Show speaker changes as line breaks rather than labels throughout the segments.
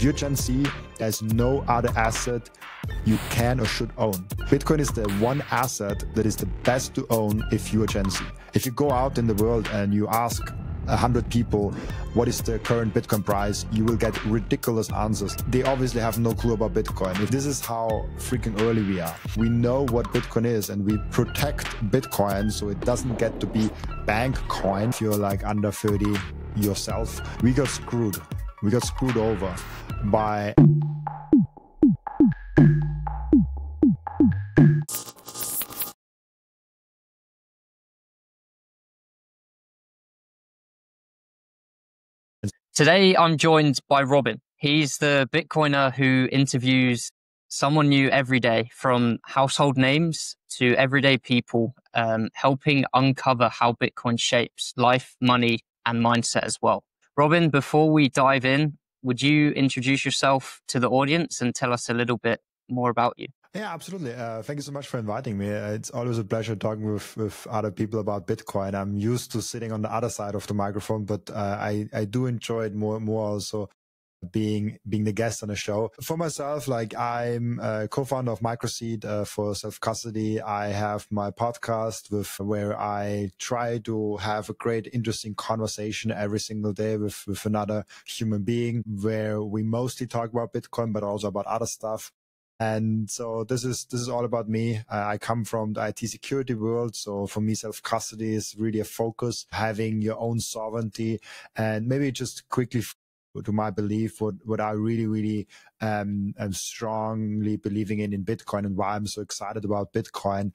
you're Gen Z, there's no other asset you can or should own. Bitcoin is the one asset that is the best to own if you're Gen Z. If you go out in the world and you ask 100 people what is the current Bitcoin price, you will get ridiculous answers. They obviously have no clue about Bitcoin. If this is how freaking early we are, we know what Bitcoin is and we protect Bitcoin so it doesn't get to be BankCoin. If you're like under 30 yourself, we got screwed. We got screwed over by
Today, I'm joined by Robin. He's the Bitcoiner who interviews someone new every day, from household names to everyday people, helping uncover how Bitcoin shapes life, money, and mindset as well. Robin, before we dive in, would you introduce yourself to the audience and tell us a little bit more about you?
Yeah, absolutely. Thank you so much for inviting me. It's always a pleasure talking with other people about Bitcoin. I'm used to sitting on the other side of the microphone, but I do enjoy it more also being the guest on the show. For myself, like I'm a co-founder of MicroSeed for self-custody. I have my podcast where I try to have a great, interesting conversation every single day with another human being, where we mostly talk about Bitcoin, but also about other stuff. And so this is all about me. I come from the IT security world. So for me, self-custody is really a focus, having your own sovereignty. And maybe just quickly to my belief, what I really am strongly believing in Bitcoin and why I'm so excited about Bitcoin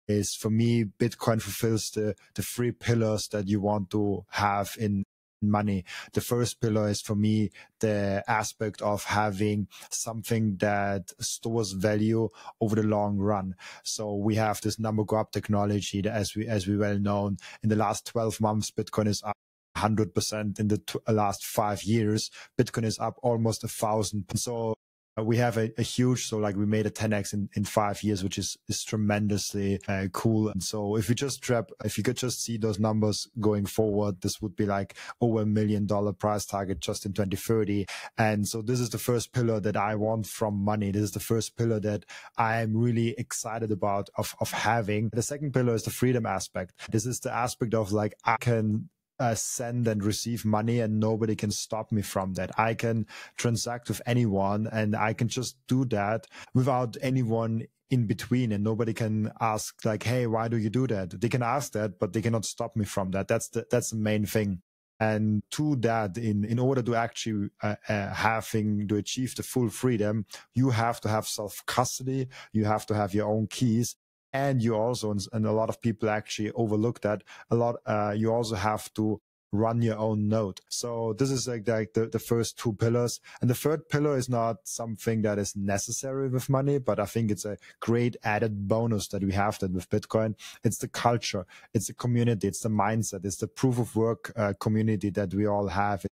is, for me, Bitcoin fulfills the three pillars that you want to have in money. The first pillar is, for me, the aspect of having something that stores value over the long run. So we have this number go up technology that, as we well known, in the last 12 months, Bitcoin is up 100%. In the last 5 years, Bitcoin is up almost 1,000. So we have a huge, so like we made a 10x in 5 years, which is tremendously cool. And so if you could just see those numbers going forward, this would be like over $1 million price target just in 2030. And so this is the first pillar that I want from money. This is the first pillar that I'm really excited about of having. The second pillar is the freedom aspect. This is the aspect of like, I can send and receive money and nobody can stop me from that. I can transact with anyone and I can just do that without anyone in between, and nobody can ask like, hey, why do you do that? They can ask that, but they cannot stop me from that. That's the main thing. And to that, in order to actually having to achieve the full freedom, you have to have self-custody, you have to have your own keys. And you also, and a lot of people actually overlook that a lot, you also have to run your own node. So this is like the first two pillars. And the third pillar is not something that is necessary with money, but I think it's a great added bonus that we have that with Bitcoin. It's the culture, it's the community, it's the mindset, it's the proof of work community that we all have,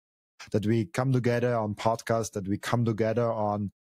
that we come together on podcasts, that we come together on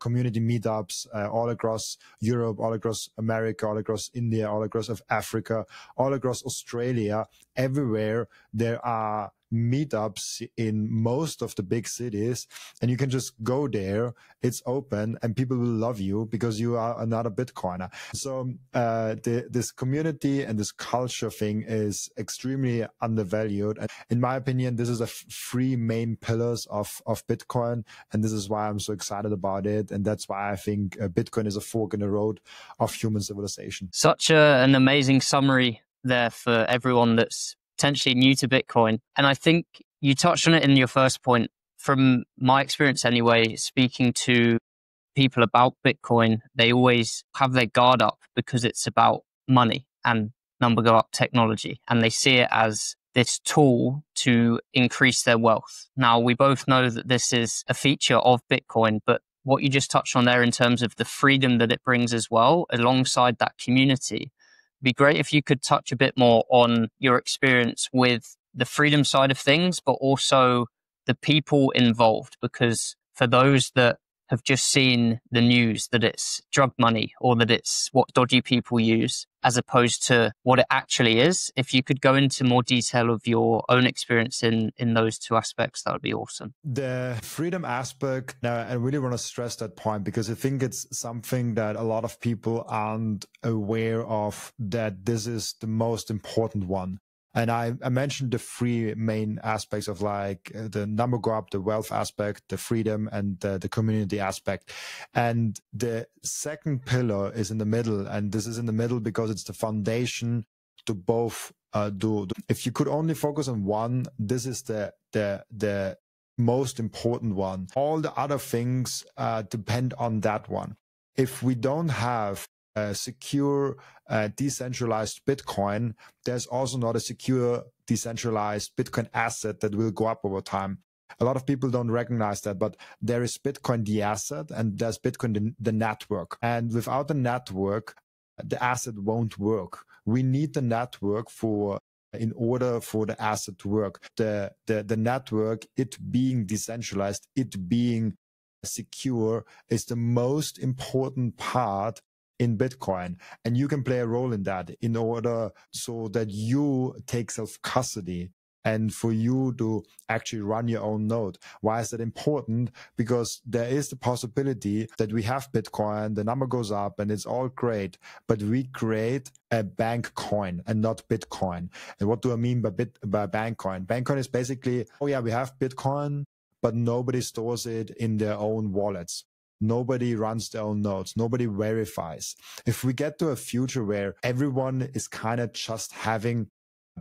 community meetups all across Europe, all across America, all across India, all across Africa, all across Australia. Everywhere there are meetups in most of the big cities, and you can just go there. It's open and people will love you because you are another Bitcoiner. So this community and this culture thing is extremely undervalued. And in my opinion, this is the three main pillars of Bitcoin. And this is why I'm so excited about it. And that's why I think Bitcoin is a fork in the road of human civilization.
Such an amazing summary there for everyone that's potentially new to Bitcoin. And I think you touched on it in your first point. From my experience anyway, speaking to people about Bitcoin, they always have their guard up because it's about money and number go up technology. And they see it as this tool to increase their wealth. Now, we both know that this is a feature of Bitcoin, but what you just touched on there in terms of the freedom that it brings as well, alongside that community, be great if you could touch a bit more on your experience with the freedom side of things, but also the people involved. Because for those that have just seen the news that it's drug money or that it's what dodgy people use, as opposed to what it actually is. If you could go into more detail of your own experience in those two aspects, that would be awesome.
The freedom aspect, now I really want to stress that point because I think it's something that a lot of people aren't aware of, that this is the most important one. And I mentioned the three main aspects of like the number go up, the wealth aspect, the freedom, and the community aspect. And the second pillar is in the middle. And this is in the middle because it's the foundation to both do. If you could only focus on one, this is the most important one. All the other things depend on that one. If we don't have a secure, decentralized Bitcoin, there's also not a secure, decentralized Bitcoin asset that will go up over time. A lot of people don't recognize that, but there is Bitcoin, the asset, and there's Bitcoin, the network. And without the network, the asset won't work. We need the network in order for the asset to work. The network, it being decentralized, it being secure, is the most important part in Bitcoin. And you can play a role in that in order so that you take self-custody and for you to actually run your own node. Why is that important? Because there is the possibility that we have Bitcoin, the number goes up and it's all great, but we create a bank coin and not Bitcoin. And what do I mean by bank coin? Bank coin is basically, oh yeah, we have Bitcoin, but nobody stores it in their own wallets. Nobody runs their own nodes. Nobody verifies. If we get to a future where everyone is kind of just having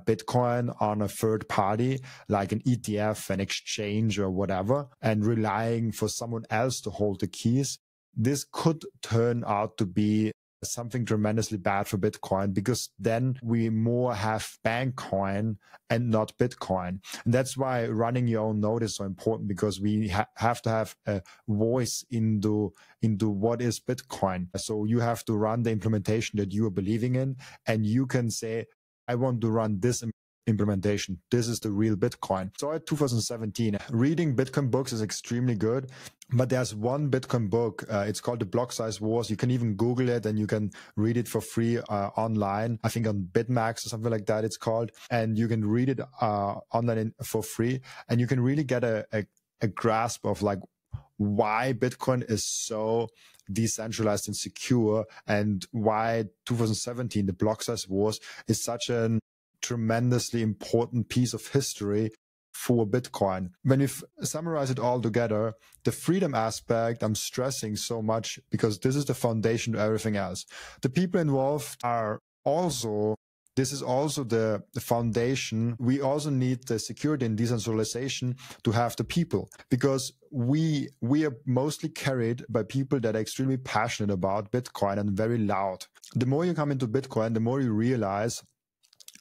Bitcoin on a third party, like an ETF, an exchange or whatever, and relying for someone else to hold the keys, this could turn out to be something tremendously bad for Bitcoin, because then we more have BankCoin and not Bitcoin. And that's why running your own node is so important, because we have to have a voice into what is Bitcoin. So you have to run the implementation that you are believing in, and you can say, I want to run this implementation. This is the real Bitcoin. So at 2017, reading Bitcoin books is extremely good, but there's one Bitcoin book. It's called The Block Size Wars. You can even Google it and you can read it for free online. I think on BitMax or something like that it's called. And you can read it online for free. And you can really get a grasp of like why Bitcoin is so decentralized and secure, and why 2017, the Block Size Wars, is such a tremendously important piece of history for Bitcoin. When we summarize it all together, the freedom aspect I'm stressing so much because this is the foundation to everything else. The people involved are also, this is also the foundation. We also need the security and decentralization to have the people, because we are mostly carried by people that are extremely passionate about Bitcoin and very loud. The more you come into Bitcoin, the more you realize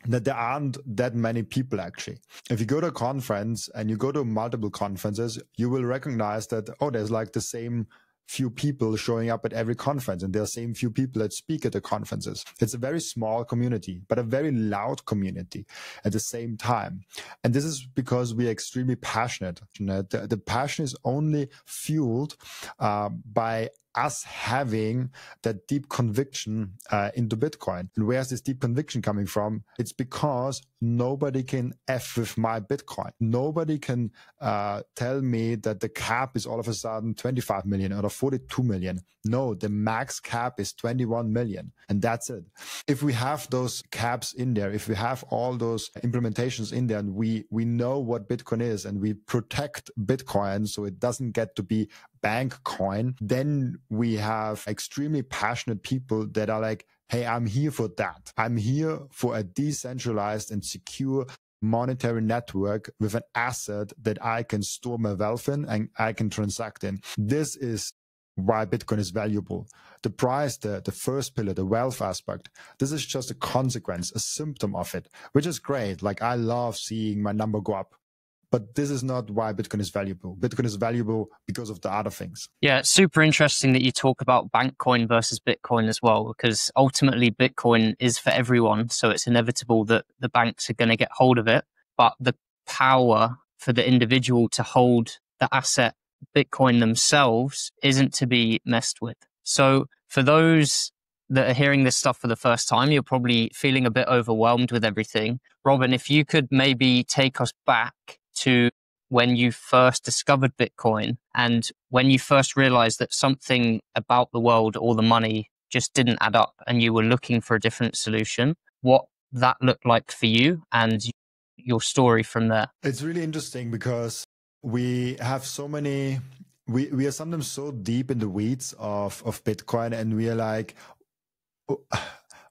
that there aren't that many people actually. If you go to a conference and you go to multiple conferences, you will recognize that, oh, there's like the same few people showing up at every conference, and there are the same few people that speak at the conferences. It's a very small community, but a very loud community at the same time. And this is because we are extremely passionate. The passion is only fueled by us having that deep conviction into Bitcoin. And where's this deep conviction coming from? It's because nobody can F with my Bitcoin. Nobody can tell me that the cap is all of a sudden 25 million or 42 million. No, the max cap is 21 million. And that's it. If we have those caps in there, if we have all those implementations in there, and we know what Bitcoin is, and we protect Bitcoin so it doesn't get to be BankCoin, then we have extremely passionate people that are like, hey, I'm here for that. I'm here for a decentralized and secure monetary network with an asset that I can store my wealth in and I can transact in. This is why Bitcoin is valuable. The price, the first pillar, the wealth aspect, this is just a consequence, a symptom of it, which is great. Like, I love seeing my number go up. But this is not why Bitcoin is valuable. Bitcoin is valuable because of the other things.
Yeah, it's super interesting that you talk about BankCoin versus Bitcoin as well, because ultimately Bitcoin is for everyone. So it's inevitable that the banks are going to get hold of it. But the power for the individual to hold the asset Bitcoin themselves isn't to be messed with. So for those that are hearing this stuff for the first time, you're probably feeling a bit overwhelmed with everything. Robin, if you could maybe take us back to when you first discovered Bitcoin and when you first realized that something about the world or the money just didn't add up and you were looking for a different solution, what that looked like for you and your story from there.
It's really interesting because we have so many, we are sometimes so deep in the weeds of Bitcoin, and we are like,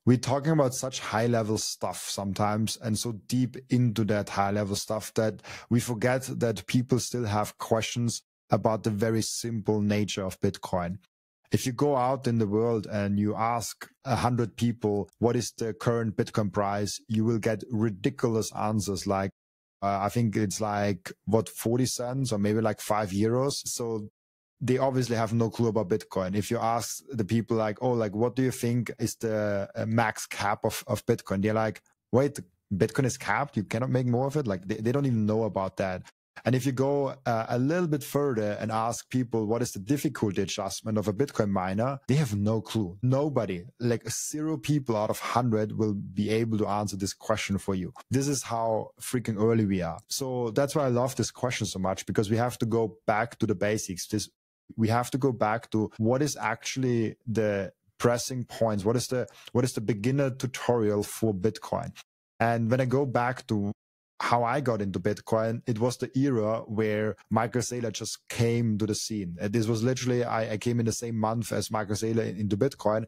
we're talking about such high level stuff sometimes and so deep into that high level stuff that we forget that people still have questions about the very simple nature of Bitcoin. If you go out in the world and you ask 100 people, what is the current Bitcoin price? You will get ridiculous answers like, I think it's like, 40 cents or maybe like €5. So they obviously have no clue about Bitcoin. If you ask the people like, oh, like, what do you think is the max cap of Bitcoin? They're like, wait, Bitcoin is capped? You cannot make more of it? Like they don't even know about that. And if you go a little bit further and ask people what is the difficulty adjustment of a Bitcoin miner, they have no clue. Nobody, like 0 people out of 100 will be able to answer this question for you. This is how freaking early we are. So that's why I love this question so much, because we have to go back to the basics. We have to go back to what is actually the pressing points. What is the beginner tutorial for Bitcoin? And when I go back to how I got into Bitcoin, it was the era where MicroSeed just came to the scene. This was literally, I came in the same month as MicroSeed into Bitcoin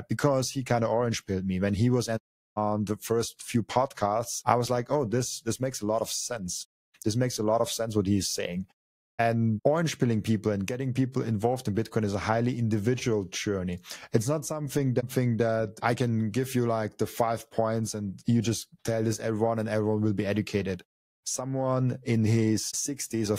because he kind of orange pilled me. When he was on the first few podcasts, I was like, oh, this makes a lot of sense. This makes a lot of sense what he's saying. And orange pilling people and getting people involved in Bitcoin is a highly individual journey. It's not something that I can give you like the 5 points and you just tell this everyone and everyone will be educated. Someone in his 60s or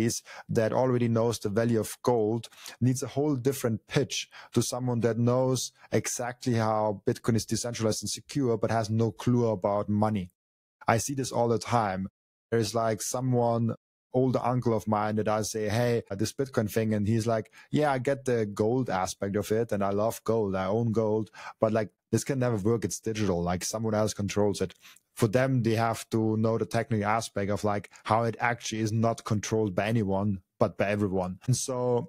50s that already knows the value of gold needs a whole different pitch to someone that knows exactly how Bitcoin is decentralized and secure, but has no clue about money. I see this all the time. There's like someone, older uncle of mine, that I say, hey, this Bitcoin thing. And he's like, yeah, I get the gold aspect of it. And I love gold. I own gold. But like, this can never work. It's digital. Like someone else controls it. For them, they have to know the technical aspect of like how it actually is not controlled by anyone, but by everyone. And so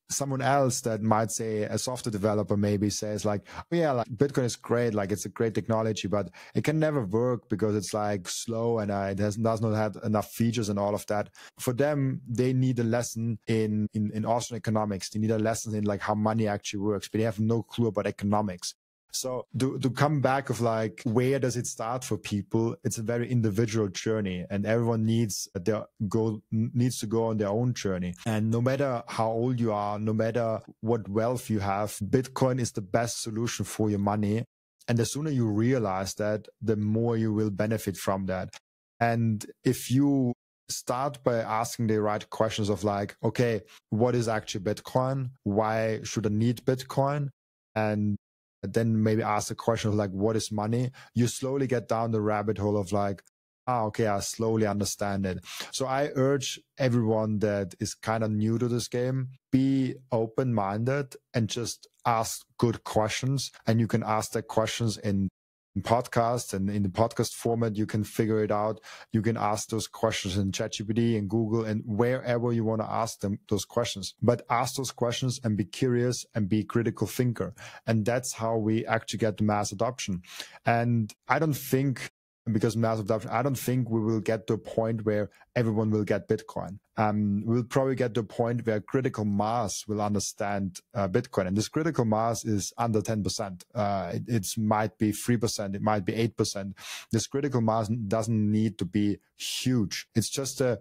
someone else that might say, a software developer maybe says like, oh yeah, like Bitcoin is great, like it's a great technology, but it can never work because it's like slow and it does not have enough features and all of that. For them, they need a lesson in Austrian economics. They need a lesson in like how money actually works, but they have no clue about economics. So to come back of like, where does it start for people? It's a very individual journey and everyone needs to go on their own journey. And no matter how old you are, no matter what wealth you have, Bitcoin is the best solution for your money. And the sooner you realize that, the more you will benefit from that. And if you start by asking the right questions of like, okay, what is actually Bitcoin? Why should I need Bitcoin? And then maybe ask the question of like, what is money? You slowly get down the rabbit hole of like, okay, I slowly understand it. So I urge everyone that is kind of new to this game, be open-minded and just ask good questions. And you can ask the questions in podcasts, and in the podcast format, you can figure it out. You can ask those questions in ChatGPT and Google and wherever you want to ask them those questions. But ask those questions and be curious and be a critical thinker. And that's how we actually get the mass adoption. And I don't think, because mass adoption, I don't think we will get to a point where everyone will get Bitcoin. We'll probably get to a point where critical mass will understand Bitcoin. And this critical mass is under 10%. It might be 3%. It might be 8%. This critical mass doesn't need to be huge. It's just a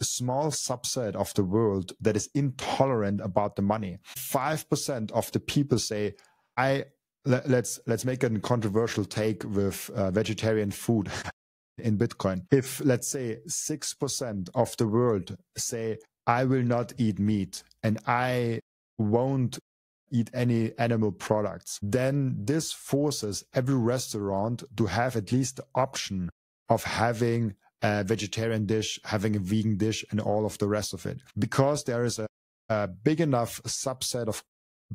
small subset of the world that is intolerant about the money. 5% of the people say, let's make a controversial take with vegetarian food in Bitcoin. If, let's say, 6% of the world say, I will not eat meat and I won't eat any animal products, then this forces every restaurant to have at least the option of having a vegetarian dish, having a vegan dish, and all of the rest of it. Because there is a big enough subset of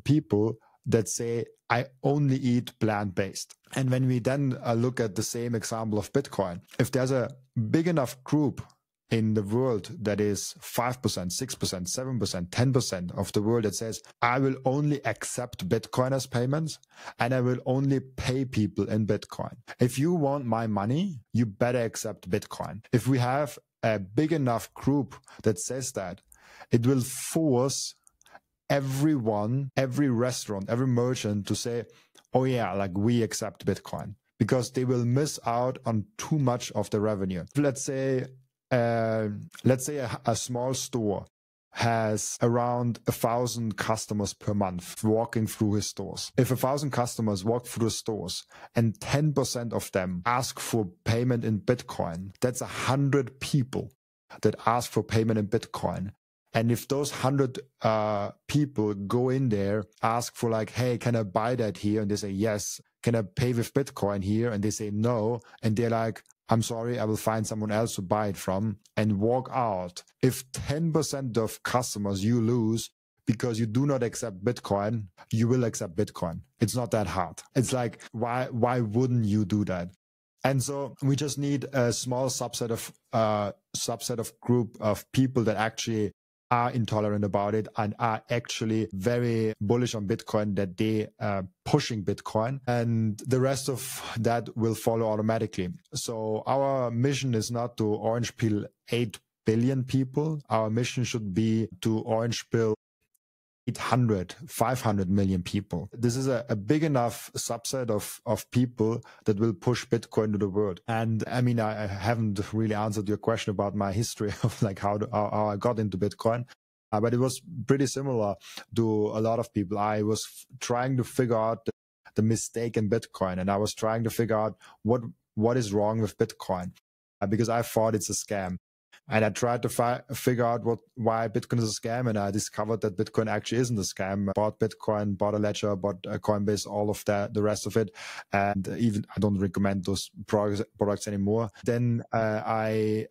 people that say, I only eat plant-based. And when we then look at the same example of Bitcoin, if there's a big enough group in the world that is 5%, 6%, 7%, 10% of the world that says, I will only accept Bitcoin as payments and I will only pay people in Bitcoin. If you want my money, you better accept Bitcoin. If we have a big enough group that says that, it will force everyone, every restaurant, every merchant to say, oh yeah, like we accept Bitcoin, because they will miss out on too much of the revenue. Let's say a small store has around 1,000 customers per month walking through his stores. If 1,000 customers walk through the stores and 10% of them ask for payment in Bitcoin, that's 100 people that ask for payment in Bitcoin. And if those 100 people go in there, ask for like, hey, can I buy that here? And they say, yes. Can I pay with Bitcoin here? And they say, no. And they're like, I'm sorry, I will find someone else to buy it from, and walk out. If 10% of customers you lose because you do not accept Bitcoin, you will accept Bitcoin. It's not that hard. It's like, why wouldn't you do that? And so we just need a small subset of group of people that actually are intolerant about it and are actually very bullish on Bitcoin, that they are pushing Bitcoin, and the rest of that will follow automatically. So our mission is not to orange pill 8 billion people. Our mission should be to orange pill 800, 500 million people. This is a big enough subset of people that will push Bitcoin to the world. And I mean, I haven't really answered your question about my history of like how I got into Bitcoin. But it was pretty similar to a lot of people. I was trying to figure out the mistake in Bitcoin, and I was trying to figure out what is wrong with Bitcoin, because I thought it's a scam. And I tried to figure out why Bitcoin is a scam, and I discovered that Bitcoin actually isn't a scam. I bought Bitcoin, bought a ledger, bought a Coinbase, all of that, the rest of it. And even I don't recommend those products anymore. Then I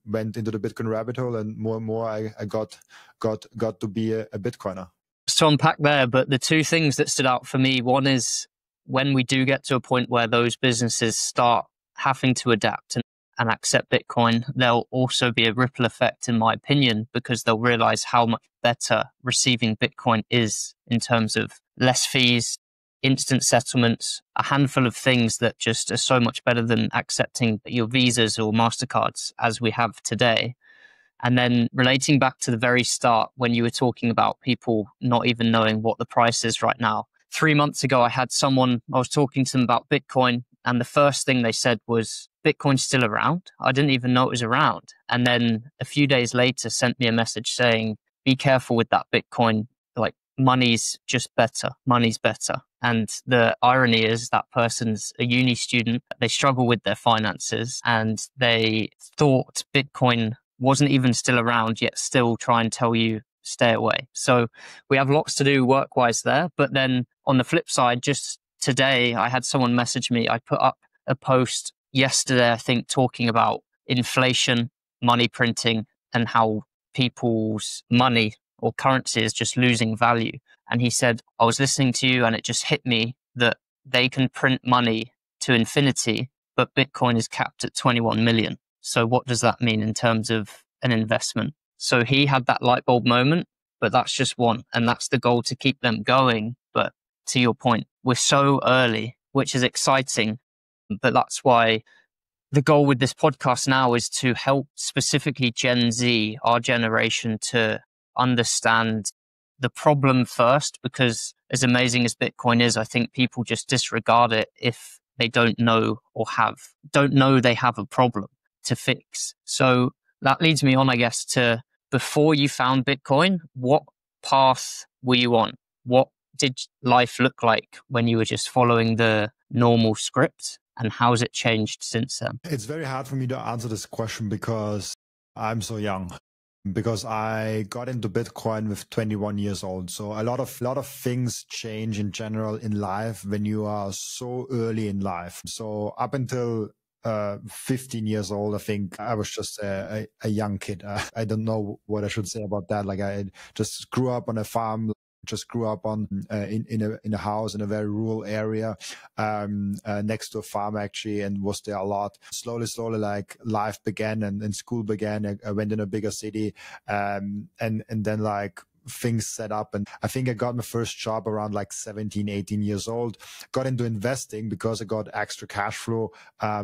went into the Bitcoin rabbit hole, and more I got to be a Bitcoiner.
To unpack there, but the two things that stood out for me, one is when we do get to a point where those businesses start having to adapt and accept Bitcoin, there'll also be a ripple effect, in my opinion, because they'll realize how much better receiving Bitcoin is in terms of less fees, instant settlements, a handful of things that just are so much better than accepting your Visas or MasterCards as we have today. And then relating back to the very start, when you were talking about people not even knowing what the price is right now. 3 months ago, I was talking to them about Bitcoin, and the first thing they said was, Bitcoin's still around? I didn't even know it was around. And then a few days later sent me a message saying, be careful with that Bitcoin, like money's just better, money's better. And the irony is that person's a uni student, they struggle with their finances, and they thought Bitcoin wasn't even still around, yet still try and tell you stay away. So we have lots to do work-wise there. But then on the flip side, just today, I had someone message me. I put up a post yesterday, I think, talking about inflation, money printing, and how people's money or currency is just losing value. And he said, I was listening to you and it just hit me that they can print money to infinity, but Bitcoin is capped at 21 million. So what does that mean in terms of an investment? So he had that light bulb moment, but that's just one. And that's the goal, to keep them going. But to your point, we're so early, which is exciting. But that's why the goal with this podcast now is to help specifically Gen Z, our generation, to understand the problem first, because as amazing as Bitcoin is, I think people just disregard it if they don't know they have a problem to fix. So that leads me on, I guess, to before you found Bitcoin, what path were you on? What did life look like when you were just following the normal script? And how has it changed since then?
It's very hard for me to answer this question because I'm so young. Because I got into Bitcoin with 21 years old. So a lot of things change in general in life when you are so early in life. So up until 15 years old, I think I was just a young kid. I don't know what I should say about that. Like I just grew up on a farm, just grew up on in a house in a very rural area next to a farm actually, and was there a lot. Slowly, like life began and school began. I went in a bigger city, and then like things set up, and I think I got my first job around like 17, 18 years old. Got into investing because I got extra cash flow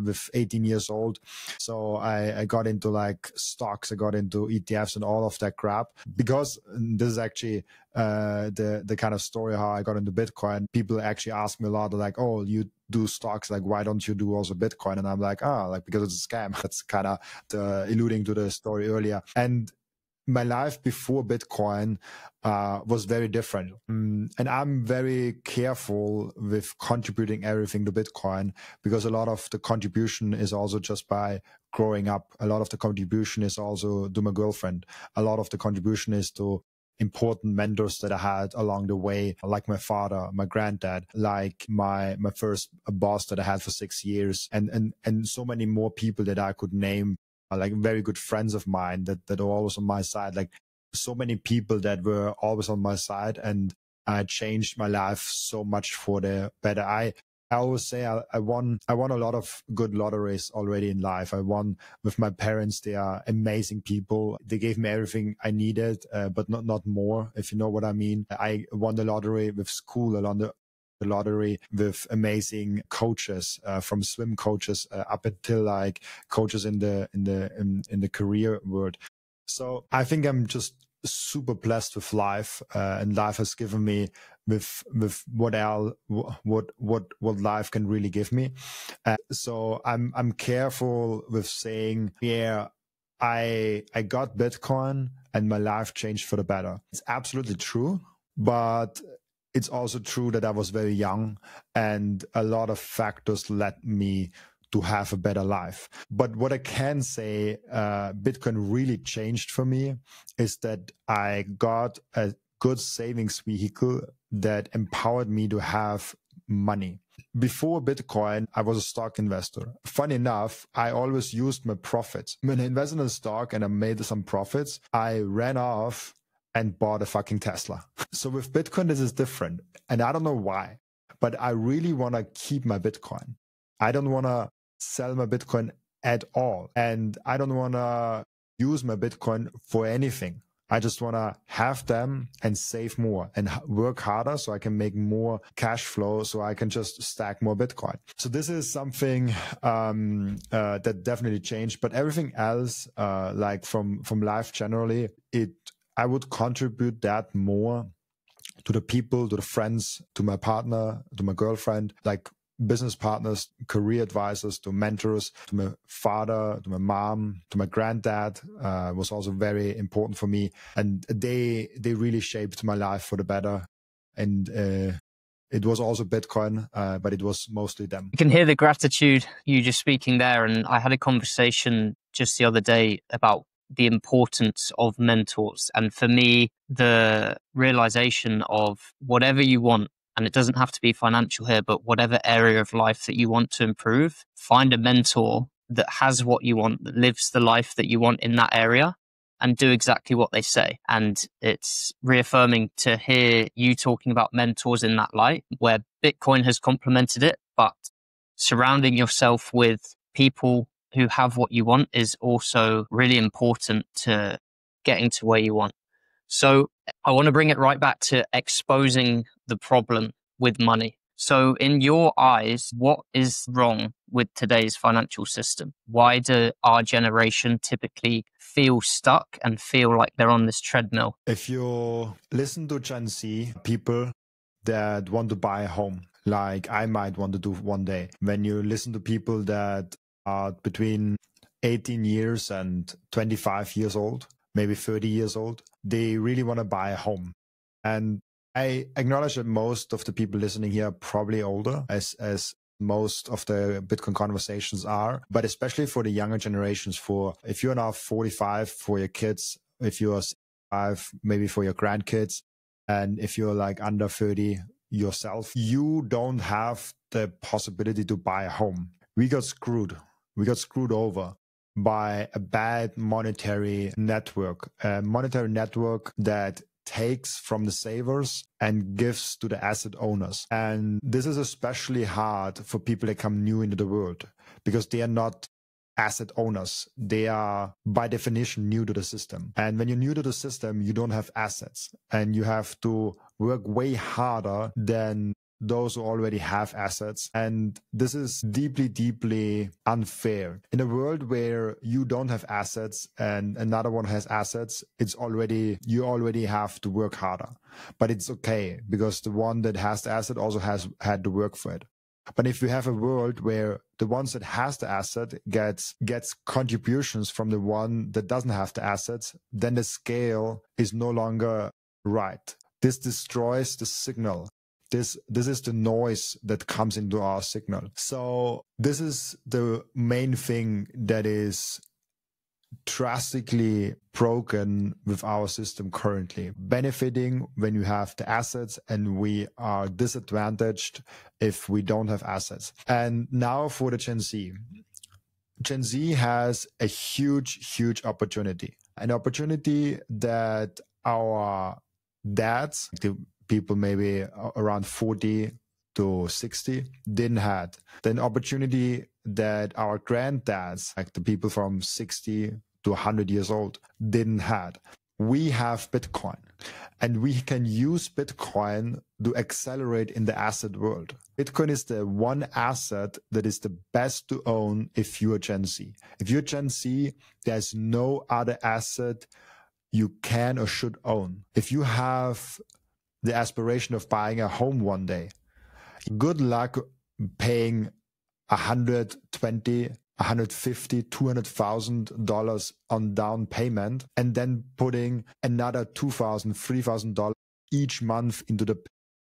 with 18 years old. So I got into like stocks, I got into ETFs and all of that crap, because this is actually the kind of story how I got into Bitcoin. People actually ask me a lot, like, oh, you do stocks, like why don't you do also Bitcoin? And I'm like, like because it's a scam. That's kind of alluding to the story earlier. And my life before Bitcoin was very different. And I'm very careful with contributing everything to Bitcoin, because a lot of the contribution is also just by growing up. A lot of the contribution is also to my girlfriend. A lot of the contribution is to important mentors that I had along the way, like my father, my granddad, like my first boss that I had for 6 years, and so many more people that I could name, like very good friends of mine that are always on my side. Like so many people that were always on my side, and I changed my life so much for the better. I always say I won a lot of good lotteries already in life. I won with my parents. They are amazing people. They gave me everything I needed, but not more, if you know what I mean. I won the lottery with school. I won the lottery with amazing coaches, from swim coaches up until like coaches in the career world. So I think I'm just super blessed with life, and life has given me with what life can really give me. So I'm careful with saying, yeah, I got Bitcoin and my life changed for the better. It's absolutely true, but it's also true that I was very young and a lot of factors led me to have a better life. But what I can say, Bitcoin really changed for me, is that I got a good savings vehicle that empowered me to have money. Before Bitcoin, I was a stock investor. Funny enough, I always used my profits. When I invested in a stock and I made some profits, I ran off and bought a fucking Tesla. So with Bitcoin, this is different. And I don't know why, but I really want to keep my Bitcoin. I don't want to sell my Bitcoin at all. And I don't want to use my Bitcoin for anything. I just want to have them and save more and work harder so I can make more cash flow, so I can just stack more Bitcoin. So this is something that definitely changed. But everything else, like from life generally, I would contribute that more to the people, to the friends, to my partner, to my girlfriend, like business partners, career advisors, to mentors, to my father, to my mom, to my granddad, was also very important for me. And they really shaped my life for the better. And it was also Bitcoin, but it was mostly them.
You can hear the gratitude you just speaking there. And I had a conversation just the other day about the importance of mentors. And for me, the realization of whatever you want, and it doesn't have to be financial here, but whatever area of life that you want to improve, find a mentor that has what you want, that lives the life that you want in that area, and do exactly what they say. And it's reaffirming to hear you talking about mentors in that light, where Bitcoin has complemented it, but surrounding yourself with people who have what you want is also really important to getting to where you want. So I want to bring it right back to exposing the problem with money. So in your eyes, what is wrong with today's financial system? Why do our generation typically feel stuck and feel like they're on this treadmill?
If you listen to Gen Z, people that want to buy a home, like I might want to do one day. When you listen to people that are between 18 years and 25 years old, maybe 30 years old, they really want to buy a home. And I acknowledge that most of the people listening here are probably older, as most of the Bitcoin conversations are, but especially for the younger generations, if you're now 45, for your kids, if you're 65, maybe for your grandkids, and if you're like under 30 yourself, you don't have the possibility to buy a home. We got screwed. we got screwed over by a bad monetary network, a monetary network that takes from the savers and gives to the asset owners. And this is especially hard for people that come new into the world because they are not asset owners. They are by definition new to the system. And when you're new to the system, you don't have assets and you have to work way harder than those who already have assets. And this is deeply, deeply unfair. In a world where you don't have assets and another one has assets, you already have to work harder. But it's okay because the one that has the asset also has had to work for it. But if you have a world where the ones that has the asset gets contributions from the one that doesn't have the assets, then the scale is no longer right. This destroys the signal. This is the noise that comes into our signal. So this is the main thing that is drastically broken with our system currently. Benefiting when you have the assets, and we are disadvantaged if we don't have assets. And now for the Gen Z. Gen Z has a huge, huge opportunity. An opportunity that our dads, the people maybe around 40 to 60 didn't have. Then opportunity that our granddads, like the people from 60 to 100 years old, didn't have. We have Bitcoin, and we can use Bitcoin to accelerate in the asset world. Bitcoin is the one asset that is the best to own if you're Gen Z. If you're Gen Z, there's no other asset you can or should own. If you have the aspiration of buying a home one day, good luck paying $120, $150, $200,000 on down payment and then putting another $2,000, $3,000 each month into the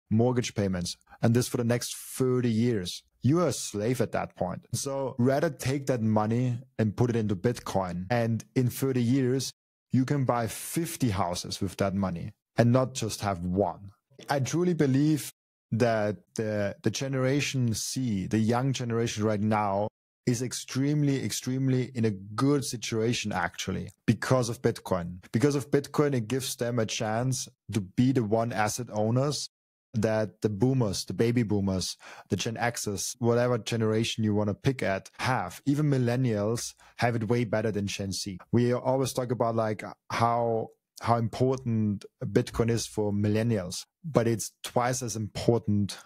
mortgage payments. And this for the next 30 years. You are a slave at that point. So rather take that money and put it into Bitcoin. And in 30 years, you can buy 50 houses with that money and not just have one. I truly believe that the Generation C, the young generation right now, is extremely in a good situation actually because of Bitcoin. Because of Bitcoin, it gives them a chance to be the one asset owners that the boomers, the baby boomers, the Gen Xers, whatever generation you want to pick at, have. Even millennials have it way better than Gen Z. We always talk about like how important Bitcoin is for millennials, but it's twice as important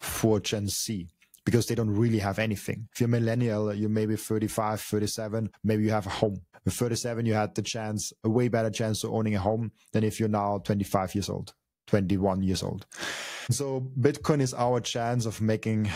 for Gen Z because they don't really have anything. If you're a millennial, you're maybe 35, 37, maybe you have a home. With 37, you had a way better chance of owning a home than if you're now 25 years old. 21 years old. So Bitcoin is our chance of making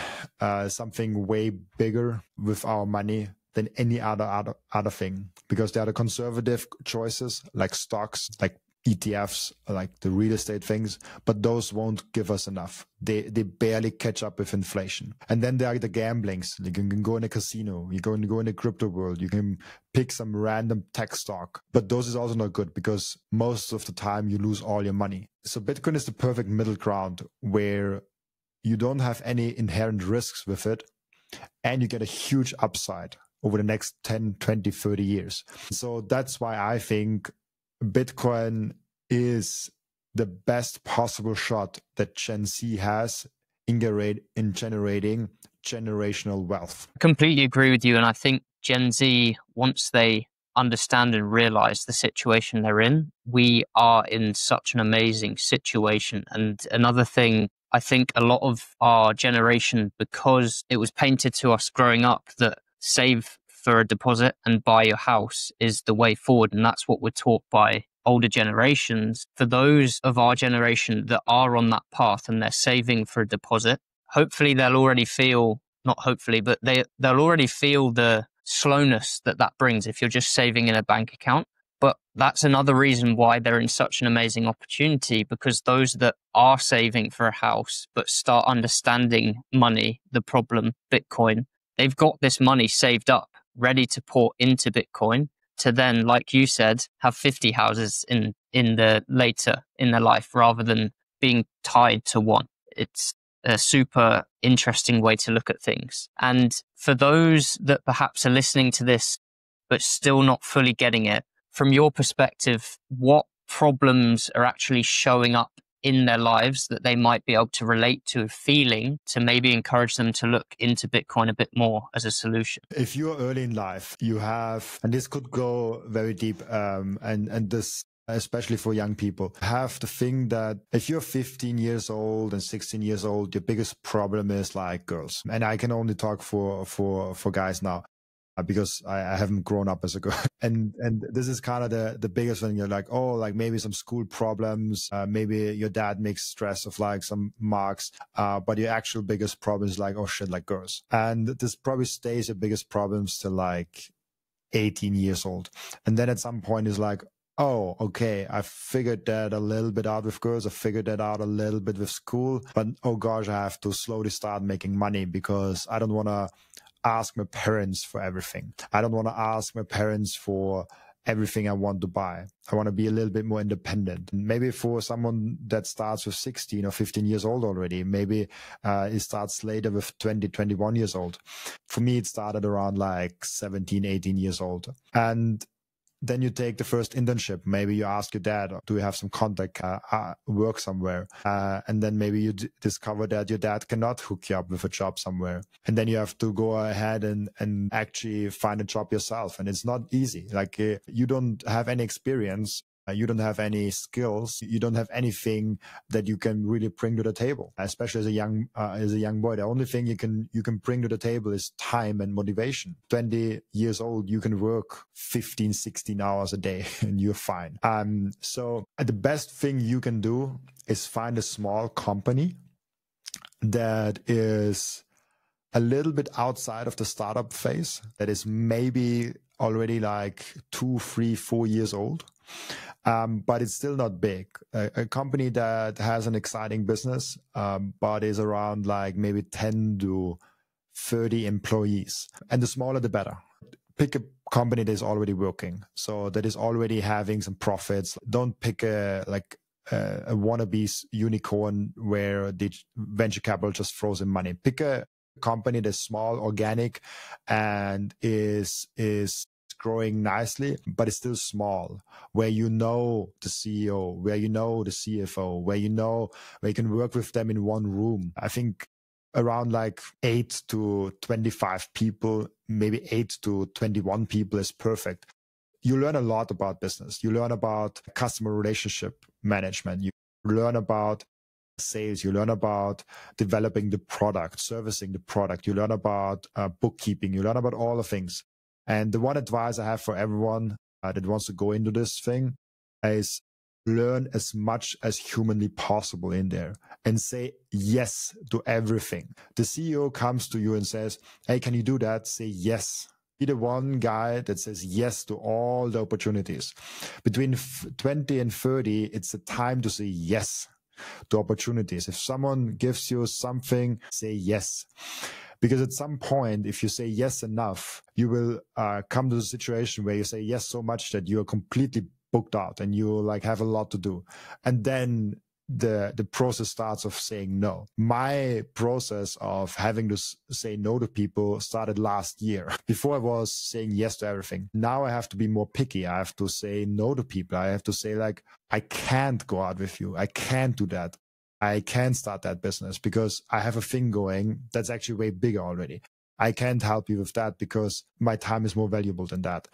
something way bigger with our money than any other thing, because there are the conservative choices like stocks, like ETFs, like the real estate things, but those won't give us enough. They barely catch up with inflation. And then there are the gamblings. You can go in a casino, you can go in the crypto world, you can pick some random tech stock, but those is also not good because most of the time you lose all your money. So Bitcoin is the perfect middle ground where you don't have any inherent risks with it and you get a huge upside over the next 10, 20, 30 years. So that's why I think Bitcoin is the best possible shot that Gen Z has in generating generational wealth.
I completely agree with you. And I think Gen Z, once they understand and realize the situation they're in, we are in such an amazing situation. And another thing, I think a lot of our generation, because it was painted to us growing up that save for a deposit and buy your house is the way forward. And that's what we're taught by older generations. For those of our generation that are on that path and they're saving for a deposit, hopefully they'll already feel, not hopefully, but they'll already feel the slowness that brings if you're just saving in a bank account. But that's another reason why they're in such an amazing opportunity, because those that are saving for a house but start understanding money, the problem, Bitcoin, they've got this money saved up, ready to pour into Bitcoin to then, like you said, have 50 houses in their life rather than being tied to one. It's a super interesting way to look at things. And for those that perhaps are listening to this, but still not fully getting it, from your perspective, what problems are actually showing up in their lives that they might be able to relate to feeling to maybe encourage them to look into Bitcoin a bit more as a solution?
If you're early in life, you have, and this could go very deep, and this, especially for young people, have the thing that if you're 15 years old and 16 years old, your biggest problem is like girls. And I can only talk for guys now, because I haven't grown up as a girl. And this is kind of the biggest thing. You're like, oh, like maybe some school problems, maybe your dad makes stress of like some marks, but your actual biggest problem is like, oh shit, like girls. And this probably stays your biggest problems to like 18 years old. And then at some point is like, oh, okay, I figured that a little bit out with girls. I figured that out a little bit with school, but oh gosh, I have to slowly start making money because I don't want to ask my parents for everything. I don't want to ask my parents for everything I want to buy. I want to be a little bit more independent. Maybe for someone that starts with 16 or 15 years old already, maybe it starts later with 20, 21 years old. For me, it started around like 17, 18 years old. And then you take the first internship. Maybe you ask your dad, do you have some contact, work somewhere? And then maybe you discover that your dad cannot hook you up with a job somewhere. And then you have to go ahead and actually find a job yourself. And it's not easy. Like you don't have any experience. You don't have any skills. You don't have anything that you can really bring to the table, especially as a young boy. The only thing you can bring to the table is time and motivation. 20 years old, you can work 15, 16 hours a day and you're fine. So the best thing you can do is find a small company that is a little bit outside of the startup phase, that is maybe already like 2, 3, 4 years old. But it's still not big. A company that has an exciting business, but is around like maybe 10 to 30 employees. And the smaller, the better. Pick a company that is already working, so that is already having some profits. Don't pick a wannabe unicorn where the venture capital just throws in money. Pick a company that's small, organic, and is growing nicely, but it's still small, where you know the CEO, where you know the CFO, where you can work with them in one room. I think around like 8 to 25 people, maybe 8 to 21 people is perfect. You learn a lot about business. You learn about customer relationship management. You learn about sales. You learn about developing the product, servicing the product. You learn about bookkeeping. You learn about all the things. And the one advice I have for everyone that wants to go into this thing is learn as much as humanly possible in there and say yes to everything. The CEO comes to you and says, hey, can you do that? Say yes. Be the one guy that says yes to all the opportunities. Between 20 and 30, it's the time to say yes to opportunities. If someone gives you something, say yes. Because at some point, if you say yes enough, you will come to the situation where you say yes so much that you're completely booked out and you like have a lot to do. And then the process starts of saying no. My process of having to say no to people started last year. Before I was saying yes to everything. Now I have to be more picky. I have to say no to people. I have to say like, I can't go out with you. I can't do that. I can't start that business because I have a thing going that's actually way bigger already. I can't help you with that because my time is more valuable than that.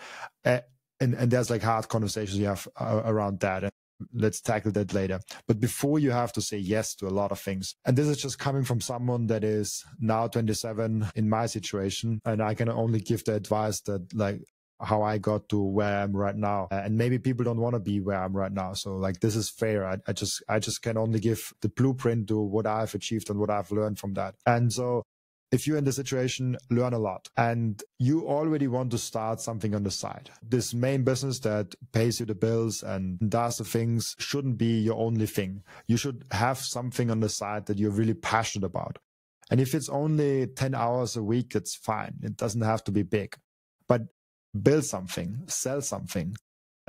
And there's like hard conversations you have around that. And let's tackle that later. But before you have to say yes to a lot of things. And this is just coming from someone that is now 27 in my situation. And I can only give the advice that like how I got to where I am right now. And maybe people don't want to be where I'm right now. So like, this is fair. I just can only give the blueprint to what I've achieved and what I've learned from that. And so if you're in this situation, learn a lot. And you already want to start something on the side. This main business that pays you the bills and does the things shouldn't be your only thing. You should have something on the side that you're really passionate about. And if it's only 10 hours a week, it's fine. It doesn't have to be big. But build something, sell something,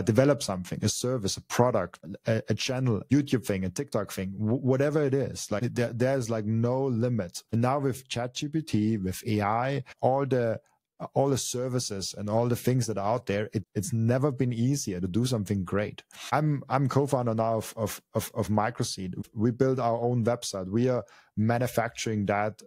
develop something, a service, a product, a channel, YouTube thing, a TikTok thing, whatever it is. Like there's like no limit. And now with ChatGPT, with AI, all the services and all the things that are out there, it's never been easier to do something great. I'm co-founder now of MicroSeed. We build our own website. We are manufacturing that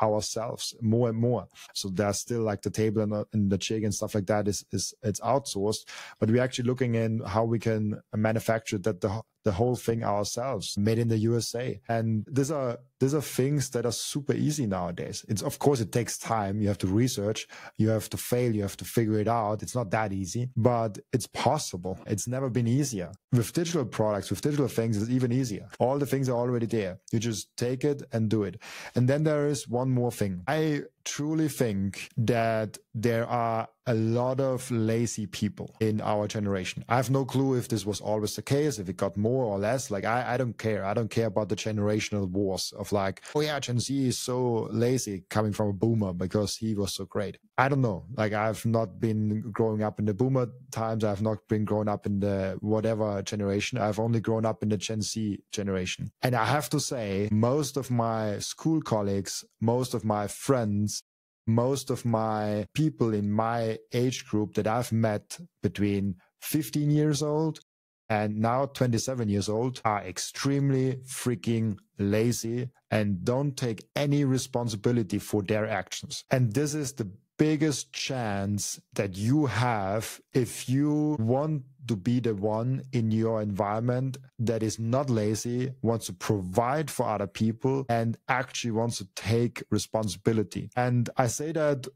ourselves more and more. So there's still like the table and the chick and stuff like that is it's outsourced, but we're actually looking in how we can manufacture that the whole thing ourselves, made in the USA. And these are things that are super easy nowadays. It's, of course, it takes time. You have to research, you have to fail, you have to figure it out. It's not that easy, but it's possible. It's never been easier. With digital products, with digital things, it's even easier. All the things are already there. You just take it and do it. And then there is one more thing. I truly think that there are a lot of lazy people in our generation. I have no clue if this was always the case, if it got more or less. Like, I don't care. I don't care about the generational wars of like, oh yeah, Gen Z is so lazy, coming from a boomer because he was so great. I don't know. Like, I've not been growing up in the boomer times. I've not been growing up in the whatever generation. I've only grown up in the Gen Z generation. And I have to say, most of my school colleagues, most of my friends, most of my people in my age group that I've met between 15 years old and now 27 years old are extremely freaking lazy and don't take any responsibility for their actions. And this is the biggest chance that you have if you want to be the one in your environment that is not lazy, wants to provide for other people, and actually wants to take responsibility. And I say that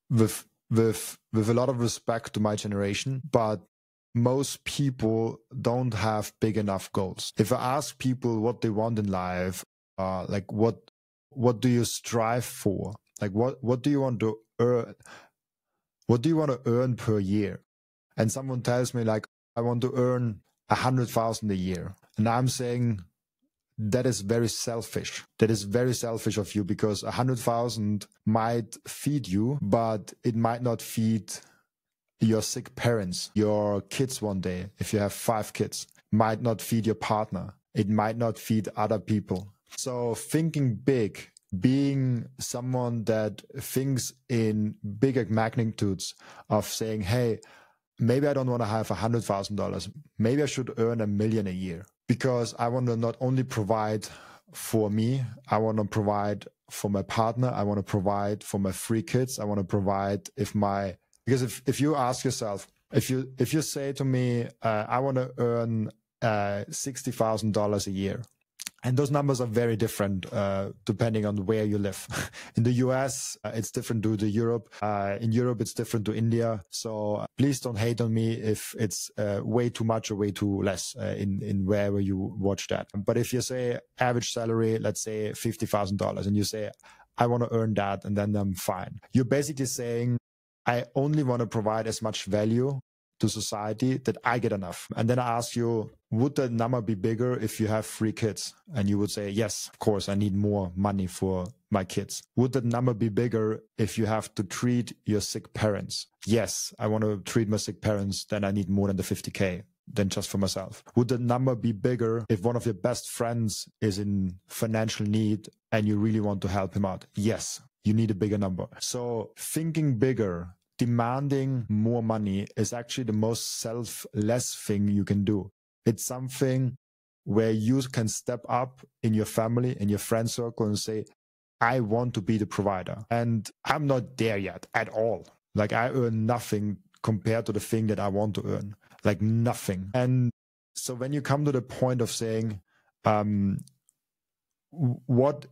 with a lot of respect to my generation, but most people don't have big enough goals. If I ask people what they want in life, like what do you strive for? Like what do you want to earn? What do you want to earn per year? And someone tells me like, I want to earn 100,000 a year. And I'm saying that is very selfish. That is very selfish of you, because 100,000 might feed you, but it might not feed your sick parents, your kids one day. If you have 5 kids, might not feed your partner. It might not feed other people. So thinking big, being someone that thinks in bigger magnitudes of saying, hey, maybe I don't want to have $100,000. Maybe I should earn $1 million a year, because I want to not only provide for me, I want to provide for my partner. I want to provide for my 3 kids. I want to provide because if you ask yourself, if you say to me, I want to earn $60,000 a year, and those numbers are very different depending on where you live. In the US, it's different to Europe. In Europe, it's different to India. So please don't hate on me if it's way too much or way too less in wherever you watch that. But if you say average salary, let's say $50,000, and you say, I want to earn that, and then I'm fine. You're basically saying, I only want to provide as much value to society that I get enough. And then I ask you, would the number be bigger if you have 3 kids? And you would say, yes, of course, I need more money for my kids. Would the number be bigger if you have to treat your sick parents? Yes, I want to treat my sick parents, then I need more than the 50K than just for myself. Would the number be bigger if one of your best friends is in financial need and you really want to help him out? Yes, you need a bigger number. So thinking bigger, demanding more money is actually the most selfless thing you can do. It's something where you can step up in your family, in your friend circle, and say, I want to be the provider. And I'm not there yet at all. Like, I earn nothing compared to the thing that I want to earn, like nothing. And so when you come to the point of saying, what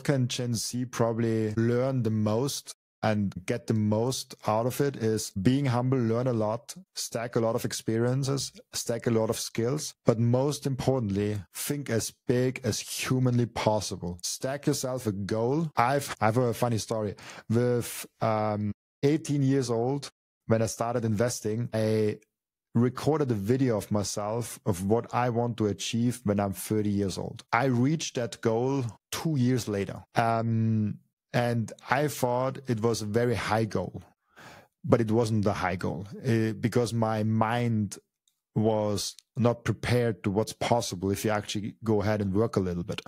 can Gen Z probably learn the most and get the most out of it is being humble, learn a lot, stack a lot of experiences, stack a lot of skills, but most importantly, think as big as humanly possible. Stack yourself a goal. I have a funny story. With 18 years old, when I started investing, I recorded a video of myself of what I want to achieve when I'm 30 years old. I reached that goal 2 years later. And I thought it was a very high goal, but it wasn't the high goal because my mind was not prepared to what's possible if you actually go ahead and work a little bit.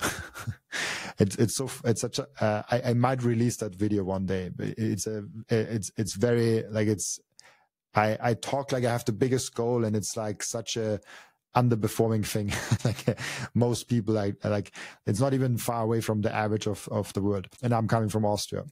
It's such a I might release that video one day, but it's very like I talk like I have the biggest goal, and it's like such a underperforming thing. Like most people like it's not even far away from the average of the world, and I'm coming from Austria.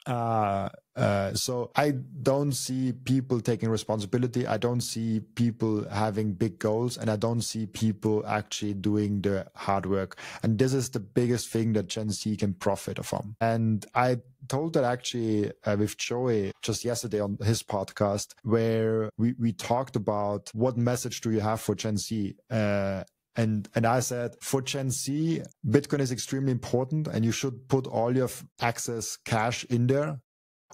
So I don't see people taking responsibility. I don't see people having big goals, and I don't see people actually doing the hard work. And this is the biggest thing that Gen Z can profit from. And I told that actually with Joey just yesterday on his podcast, where we talked about what message do you have for Gen Z? And I said, for Gen Z, Bitcoin is extremely important, and you should put all your access cash in there.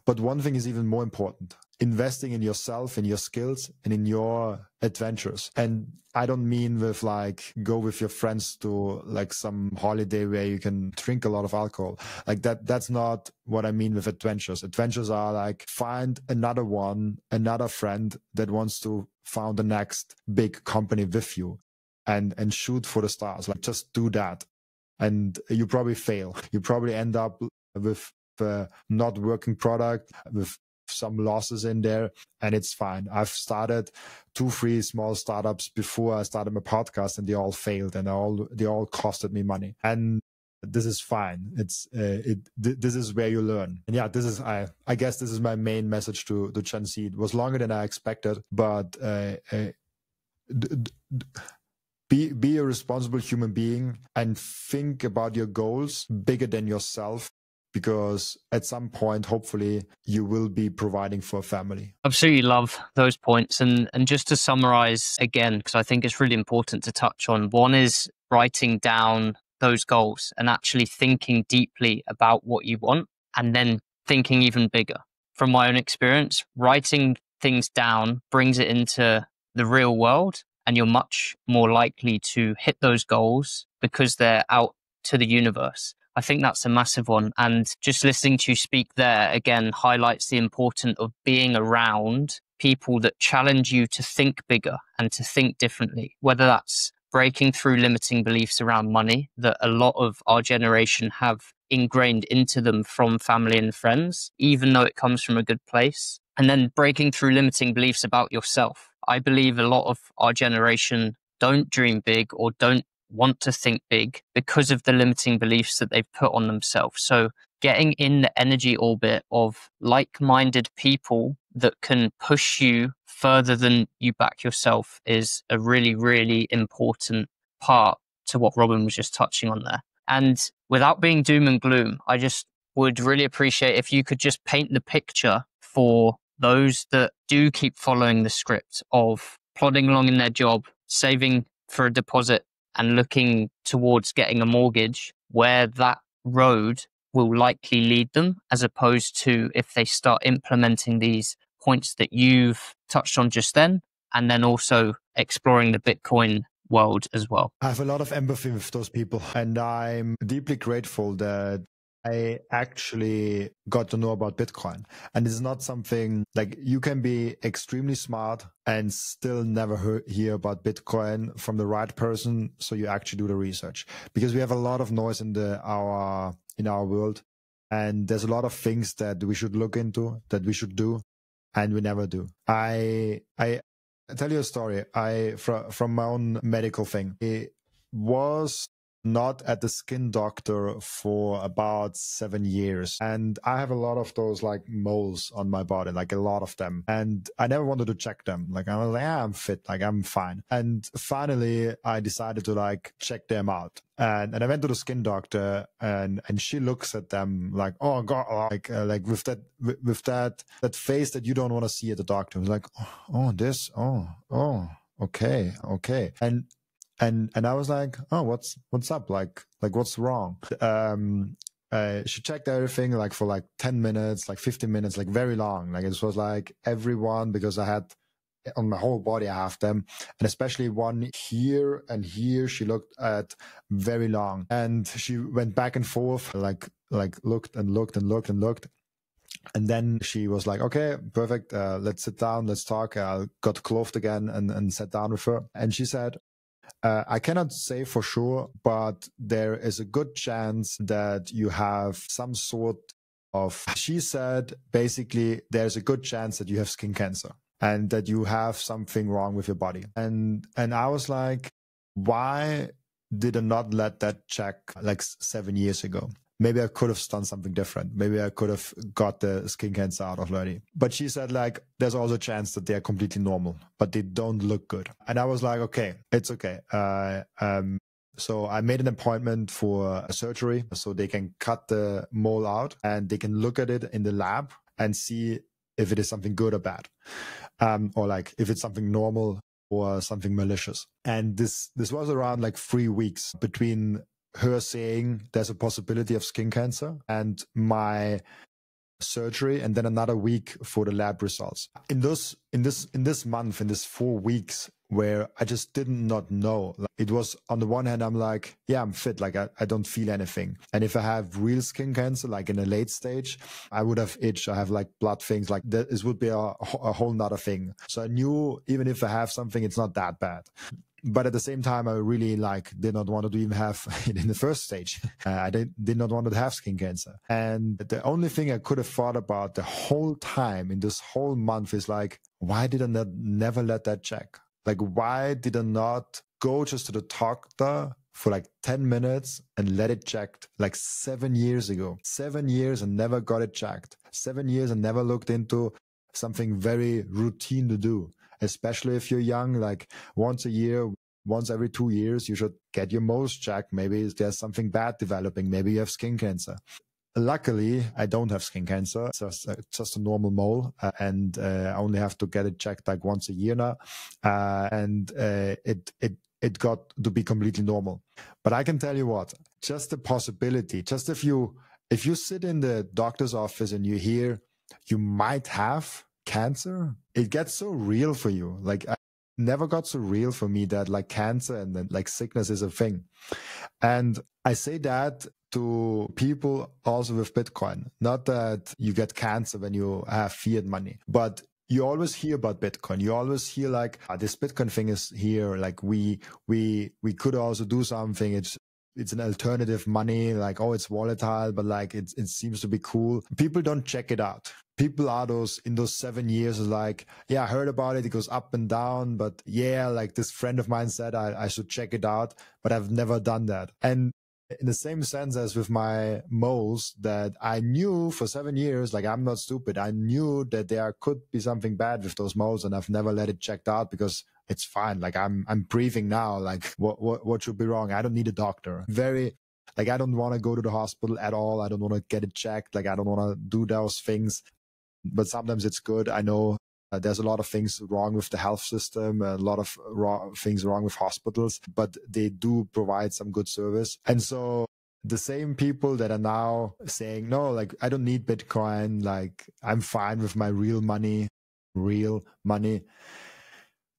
But one thing is even more important, investing in yourself, in your skills, and in your adventures. And I don't mean with like go with your friends to like some holiday where you can drink a lot of alcohol. Like that's not what I mean with adventures. Adventures are like find another friend that wants to found the next big company with you. And shoot for the stars. Like just do that, and you probably fail. You probably end up with a not working product, with some losses in there, and it's fine. I've started 2-3 small startups before I started my podcast, and they all failed, and they all costed me money. And this is fine. This is where you learn. And yeah, this is I guess this is my main message to Gen Z. It was longer than I expected, but be a responsible human being and think about your goals bigger than yourself, because at some point, hopefully, you will be providing for a family.
Absolutely love those points. And just to summarize again, because I think it's really important to touch on, one is writing down those goals and actually thinking deeply about what you want, and then thinking even bigger. From my own experience, writing things down brings it into the real world, and you're much more likely to hit those goals because they're out to the universe. I think that's a massive one. And just listening to you speak there again highlights the importance of being around people that challenge you to think bigger and to think differently, whether that's breaking through limiting beliefs around money that a lot of our generation have ingrained into them from family and friends, even though it comes from a good place, and then breaking through limiting beliefs about yourself. I believe a lot of our generation don't dream big or don't want to think big because of the limiting beliefs that they've put on themselves. So getting in the energy orbit of like-minded people that can push you further than you back yourself is a really, really important part to what Robin was just touching on there. And without being doom and gloom, I just would really appreciate if you could just paint the picture for those that do keep following the script of plodding along in their job, saving for a deposit and looking towards getting a mortgage, where that road will likely lead them, as opposed to if they start implementing these points that you've touched on just then, and then also exploring the Bitcoin world as well.
I have a lot of empathy with those people, and I'm deeply grateful that I actually got to know about Bitcoin. And it's not something like you can be extremely smart and still never hear about Bitcoin from the right person. So you actually do the research, because we have a lot of noise in our world. And there's a lot of things that we should look into, that we should do, and we never do. I tell you a story. From my own medical thing. It was not at the skin doctor for about 7 years. And I have a lot of those like moles on my body, like a lot of them. And I never wanted to check them. Like I was like, yeah, I'm fit, like I'm fine. And finally I decided to like check them out. And I went to the skin doctor, and she looks at them like, oh God, like with that face that you don't want to see at the doctor. It was like, okay. And I was like, oh, what's up? Like what's wrong? She checked everything like for like 10 minutes, like 15 minutes, like very long. Like it was like everyone, because I had on my whole body, I have them. And especially one here and here, she looked at very long. And she went back and forth, like looked and looked and looked and looked. And then she was like, okay, perfect. Let's sit down. Let's talk. I got clothed again and sat down with her. And she said, I cannot say for sure, but there is a good chance that you have some sort of, she said, basically, there's a good chance that you have skin cancer and that you have something wrong with your body. And I was like, why did I not let that check like 7 years ago? Maybe I could have done something different. Maybe I could have got the skin cancer out already. But she said, like, there's also a chance that they're completely normal, but they don't look good. And I was like, okay, it's okay. So I made an appointment for a surgery so they can cut the mole out and they can look at it in the lab and see if it is something good or bad, or like if it's something normal or something malicious. And this was around like 3 weeks between her saying there's a possibility of skin cancer and my surgery, and then another week for the lab results. In this month, in this 4 weeks where I just did not know, like, it was on the one hand, I'm like, yeah, I'm fit. Like I don't feel anything. And if I have real skin cancer, like in a late stage, I would have itch. I have like blood things like that. This would be a whole nother thing. So I knew even if I have something, it's not that bad. But at the same time, I really did not want to even have it in the first stage. I did not want to have skin cancer. And the only thing I could have thought about the whole time in this whole month is like, why did I never let that check? Like, why did I not go just to the doctor for like 10 minutes and let it checked like 7 years ago? 7 years and never got it checked. 7 years and never looked into something very routine to do. Especially if you're young, like once a year, once every 2 years, you should get your moles checked. Maybe there's something bad developing. Maybe you have skin cancer. Luckily, I don't have skin cancer. It's just a normal mole. And I only have to get it checked like once a year now. And it got to be completely normal. But I can tell you what, just the possibility, just if you sit in the doctor's office and you hear you might have cancer, it gets so real for you. Like I never got so real for me that like cancer and then like sickness is a thing. And I say that to people also with Bitcoin, not that you get cancer when you have fiat money, but you always hear about Bitcoin. You always hear like, this Bitcoin thing is here. Like we could also do something. It's an alternative money, like, oh, it's volatile, but like it seems to be cool. People don't check it out. People are in those 7 years like, yeah, I heard about it. It goes up and down, but yeah, like this friend of mine said I should check it out, but I've never done that. And in the same sense as with my moles, that I knew for 7 years, like I'm not stupid. I knew that there could be something bad with those moles, and I've never let it checked out because it's fine. Like I'm breathing now. Like what should be wrong? I don't need a doctor. I don't want to go to the hospital at all. I don't want to get it checked. Like I don't want to do those things. But sometimes it's good. I know there's a lot of things wrong with the health system, a lot of things wrong with hospitals, but they do provide some good service. And so the same people that are now saying, no, like I don't need Bitcoin, like I'm fine with my real money,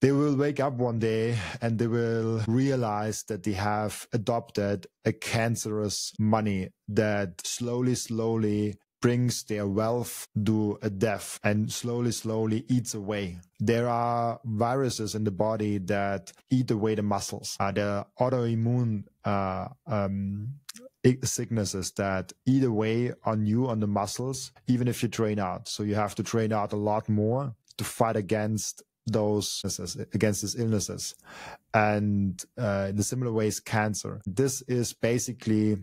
they will wake up one day and they will realize that they have adopted a cancerous money that slowly brings their wealth to a death and slowly eats away. There are viruses in the body that eat away the muscles. There are autoimmune sicknesses that eat away on the muscles, even if you train out. So you have to train out a lot more to fight against these illnesses. And in the similar ways, cancer. This is basically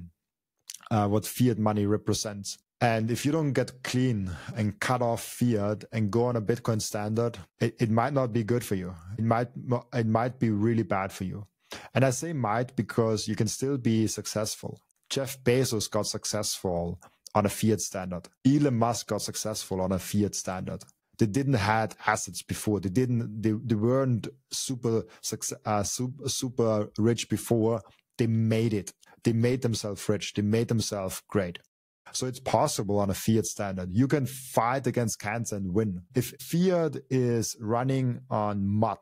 what fiat money represents. And if you don't get clean and cut off fiat and go on a Bitcoin standard, it might not be good for you. It might be really bad for you. And I say might because you can still be successful. Jeff Bezos got successful on a fiat standard. Elon Musk got successful on a fiat standard. They didn't have assets before. They weren't super rich before. They made it. They made themselves rich. They made themselves great. So it's possible on a fiat standard. You can fight against cancer and win. If fiat is running on mud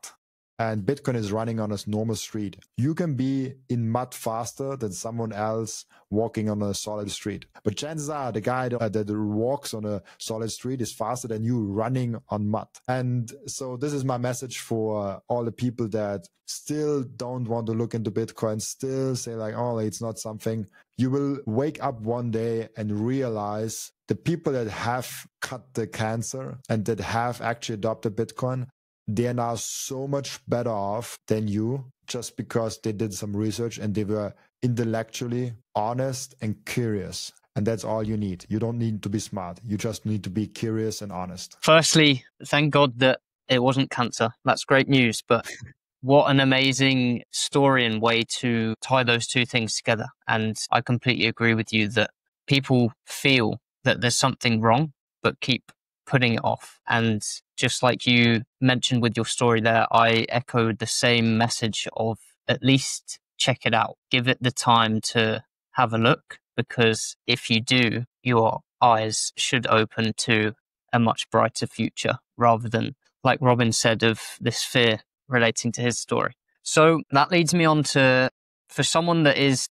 and Bitcoin is running on a normal street, you can be in mud faster than someone else walking on a solid street. But chances are the guy that walks on a solid street is faster than you running on mud. And so this is my message for all the people that still don't want to look into Bitcoin, still say like, oh, it's not something. You will wake up one day and realize the people that have cut the cancer and that have actually adopted Bitcoin, they're now so much better off than you, just because they did some research and they were intellectually honest and curious. And that's all you need. You don't need to be smart. You just need to be curious and honest.
Firstly, thank God that it wasn't cancer. That's great news. But what an amazing story and way to tie those two things together. And I completely agree with you that people feel that there's something wrong, but keep putting it off. And just like you mentioned with your story there, I echoed the same message of at least check it out. Give it the time to have a look, because if you do, your eyes should open to a much brighter future rather than, like Robin said, of this fear relating to his story. So that leads me on to, for someone that is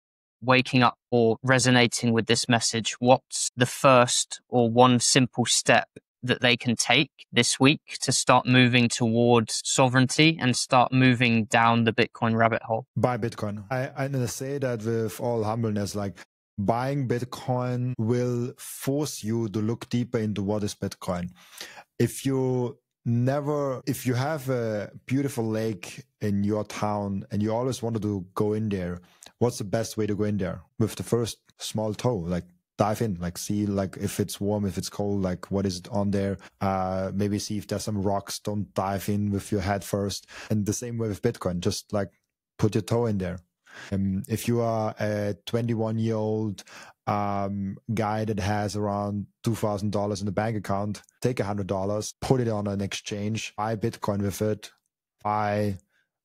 waking up or resonating with this message, what's the first or one simple step that they can take this week to start moving towards sovereignty and start moving down the Bitcoin rabbit hole?
Buy Bitcoin. I say that with all humbleness, like buying Bitcoin will force you to look deeper into what is Bitcoin. If you have a beautiful lake in your town and you always wanted to go in there, what's the best way to go in there? With the first small toe, like dive in, like see like if it's warm, if it's cold, like what is on there, maybe see if there's some rocks. Don't dive in with your head first. And the same way with Bitcoin, just like put your toe in there. If you are a 21-year-old guy that has around $2,000 in the bank account, take $100, put it on an exchange, buy Bitcoin with it, buy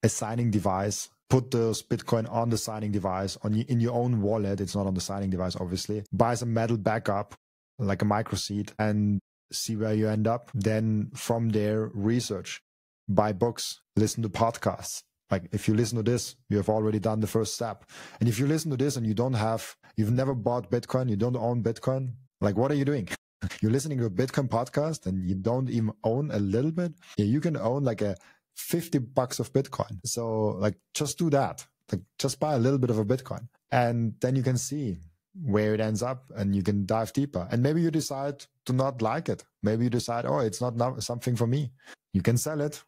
a signing device, put those Bitcoin on the signing device in your own wallet. It's not on the signing device, obviously. Buy some metal backup, like a MicroSeed, and see where you end up. Then from there, research, buy books, listen to podcasts. Like if you listen to this, you have already done the first step. And if you listen to this and you've never bought Bitcoin, you don't own Bitcoin, like what are you doing? You're listening to a Bitcoin podcast and you don't even own a little bit. Yeah, you can own like a $50 of Bitcoin. So like just do that. Like just buy a little bit of a Bitcoin and then you can see where it ends up and you can dive deeper. And maybe you decide to not like it. Maybe you decide, oh, it's not something for me. You can sell it.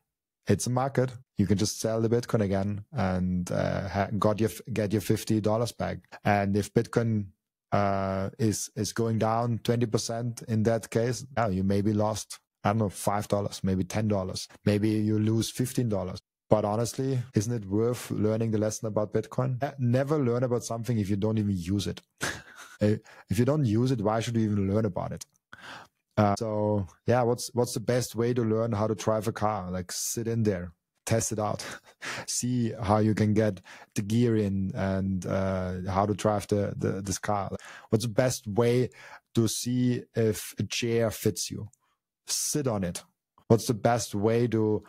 It's a market. You can just sell the Bitcoin again and get your $50 back. And if Bitcoin is going down 20% in that case, you maybe lost, I don't know, $5, maybe $10, maybe you lose $15. But honestly, isn't it worth learning the lesson about Bitcoin? Never learn about something if you don't even use it. If you don't use it, why should you even learn about it? So yeah, what's the best way to learn how to drive a car? Like sit in there, test it out, see how you can get the gear in and how to drive this car. What's the best way to see if a chair fits you? Sit on it. What's the best way to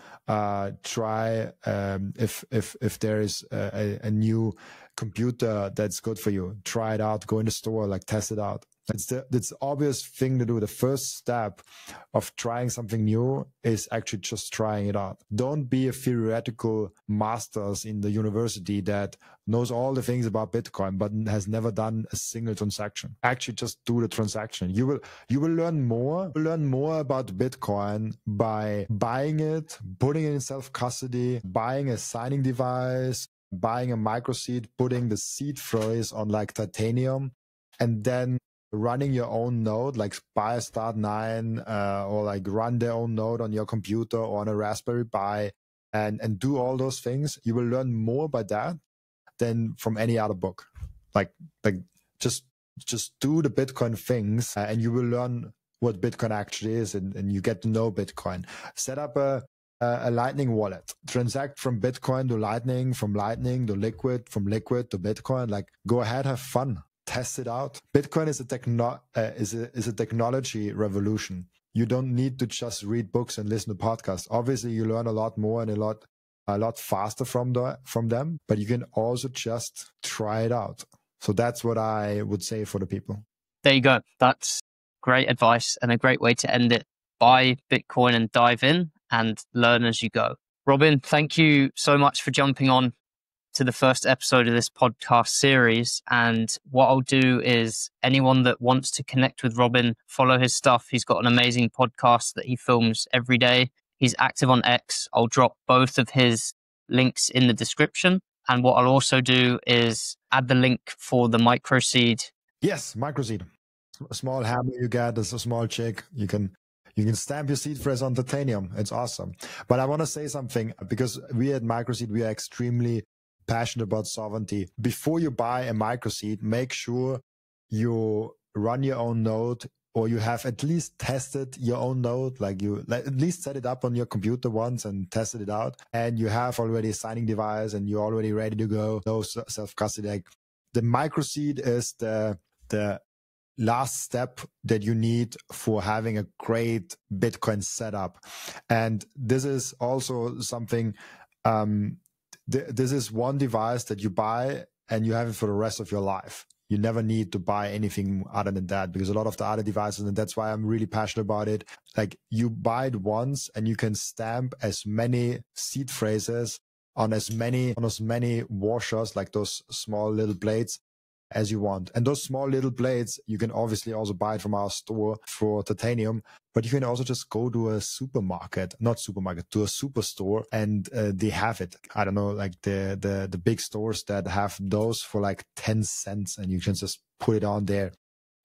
try if there is a new computer that's good for you? Try it out. Go in the store, like test it out. It's the obvious thing to do. The first step of trying something new is actually just trying it out. Don't be a theoretical master's in the university that knows all the things about Bitcoin but has never done a single transaction. Actually, just do the transaction. You will learn more. Learn more about Bitcoin by buying it, putting it in self-custody, buying a signing device, buying a MicroSeed, putting the seed phrase on like titanium, and then running your own node, like buy a Start9 or like run their own node on your computer or on a Raspberry Pi and do all those things. You will learn more by that than from any other book. Like just do the Bitcoin things and you will learn what Bitcoin actually is and you get to know Bitcoin. Set up a Lightning wallet. Transact from Bitcoin to Lightning, from Lightning to Liquid, from Liquid to Bitcoin. Like go ahead, have fun. test it out. Bitcoin is a technology revolution. You don't need to just read books and listen to podcasts. Obviously, you learn a lot more and a lot faster from them, but you can also just try it out. So that's what I would say for the people.
There you go. That's great advice and a great way to end it. Buy Bitcoin and dive in and learn as you go. Robin, thank you so much for jumping on to the first episode of this podcast series. And what I'll do is anyone that wants to connect with Robin, follow his stuff. He's got an amazing podcast that he films every day. He's active on X. I'll drop both of his links in the description. And what I'll also do is add the link for the MicroSeed.
Yes, MicroSeed. A small hammer you get, as a small chick. You can stamp your seed phrase on titanium. It's awesome. But I want to say something, because we at MicroSeed, we are extremely passionate about sovereignty. Before you buy a MicroSeed, make sure you run your own node, or you have at least tested your own node, like at least set it up on your computer once and tested it out. And you have already a signing device and you're already ready to go. No self-custody. Like, the MicroSeed is the last step that you need for having a great Bitcoin setup. And this is also something, this is one device that you buy and you have it for the rest of your life. You never need to buy anything other than that, because a lot of the other devices, and that's why I'm really passionate about it, like, you buy it once and you can stamp as many seed phrases on as many washers, like those small little blades, as you want. And those small little blades, you can obviously also buy it from our store for titanium, but you can also just go to a to a superstore, and they have it. I don't know, like the big stores that have those for like 10 cents, and you can just put it on there.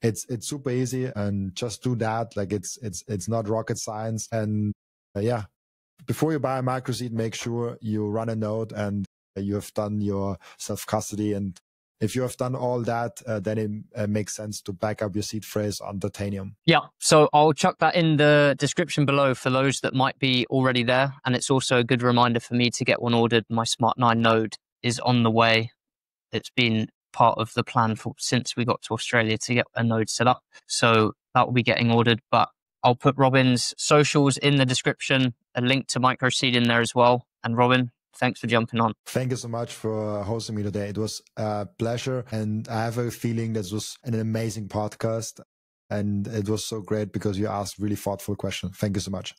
It's super easy, and just do that. Like, it's not rocket science. And yeah, before you buy a MicroSeed, make sure you run a node and you have done your self-custody. And if you have done all that, then it makes sense to back up your seed phrase on titanium.
Yeah, so I'll chuck that in the description below for those that might be already there. And it's also a good reminder for me to get one ordered. My Smart 9 node is on the way. It's been part of the plan since we got to Australia to get a node set up. So that will be getting ordered. But I'll put Robin's socials in the description, a link to MicroSeed in there as well. And Robin, thanks for jumping on.
Thank you so much for hosting me today. It was a pleasure. And I have a feeling this was an amazing podcast. And it was so great because you asked really thoughtful questions. Thank you so much.